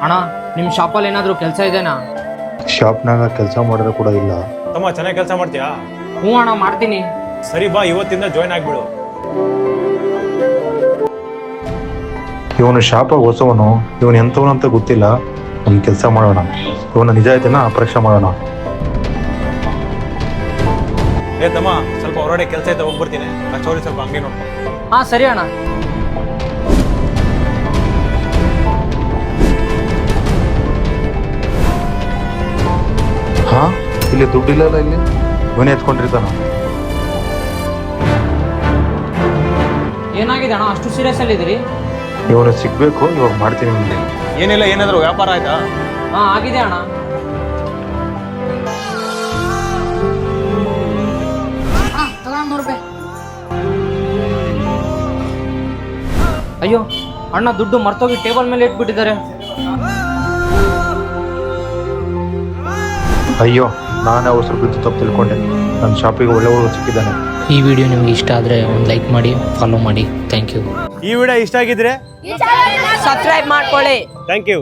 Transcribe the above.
ಅಣ್ಣ ನಿಮ್ಮ ಶಾಪಲ್ಲಿ ಏನಾದರೂ ಕೆಲಸ ಇದೆನಾ? ಶಾಪ್ನಾಗ ಕೆಲಸ ಮಾಡೋದು ಕೂಡ ಇಲ್ಲ. ತಮ್ಮ ಚೆನ್ನಾಗಿ ಕೆಲಸ ಮಾಡ್ತೀಯಾ? ಹ್ಞೂ ಅಣ್ಣ ಮಾಡ್ತೀನಿ. ಸರಿ ಬಾ, ಇವತ್ತಿಂದ ಜಾಯ್ನ್ ಆಗ್ಬಿಡು. ಇವನು ಶಾಪ ಹೊಸವನು, ಇವನು ಎಂಥವನು ಅಂತ ಗೊತ್ತಿಲ್ಲ. ಒಂದು ಕೆಲಸ ಮಾಡೋಣ, ಇವನ ನಿಜಾಯಿತಿನ ಪರೀಕ್ಷೆ ಮಾಡೋಣ. ಏ ತಮ್ಮ, ಸ್ವಲ್ಪ ಹೊರಗಡೆ ಕೆಲಸ ಐತೆ, ಹೋಗ್ಬರ್ತೀನಿ. ಆ ಚೌರಿ ಸ್ವಲ್ಪ ಅಂಗಡಿ ನೋಡ್ಕೊ. ಹಾಂ ಸರಿ ಅಣ್ಣ. ಹಾ, ಇಲ್ಲಿ ದುಡ್ಡಿಲ್ಲಲ್ಲ, ಇಲ್ಲಿ ಇವನೇ ಎತ್ಕೊಂಡಿರ್ತಾನ. ಏನಾಗಿದೆ ಅಣ್ಣ, ಅಷ್ಟು ಸೀರಿಯಸ್ ಅಲ್ಲಿದ್ದೀರಿ? ಇವನು ಸಿಗ್ಬೇಕು, ಇವಾಗ ಮಾಡ್ತೀನಿ ನಿಮಗೆ. ಏನಿಲ್ಲ, ಏನಾದರೂ ವ್ಯಾಪಾರ ಆಯ್ತಾ? ಹಾಂ ಆಗಿದೆ ಅಣ್ಣ. ಅಯ್ಯೋ ಅಣ್ಣ, ದುಡ್ಡು ಮರ್ತೋಗಿ ಟೇಬಲ್ ಮೇಲೆ ಇಟ್ಬಿಟ್ಟಿದ್ದಾರೆ. ಅಯ್ಯೋ, ನಾನೇ ಅವಸರ ಬಿದ್ದು ತಪ್ಪು ತಿಳ್ಕೊಂಡೆ. ನನ್ನ ಶಾಪಿಗೆ ಒಳ್ಳೆ ಹುಡುಗ ಸಿಕ್ಕಿದ್ದಾನೆ. ಈ ವಿಡಿಯೋ ನಿಮಗೆ ಇಷ್ಟ ಆದರೆ ಒಂದು ಲೈಕ್ ಮಾಡಿ, ಫಾಲೋ ಮಾಡಿ. Thank you. ಈ ವಿಡಿಯೋ ಇಷ್ಟ ಆಗಿದ್ರೆ ಸಬ್ಸ್ಕ್ರೈಬ್ ಮಾಡ್ಕೊಳ್ಳಿ. Thank you.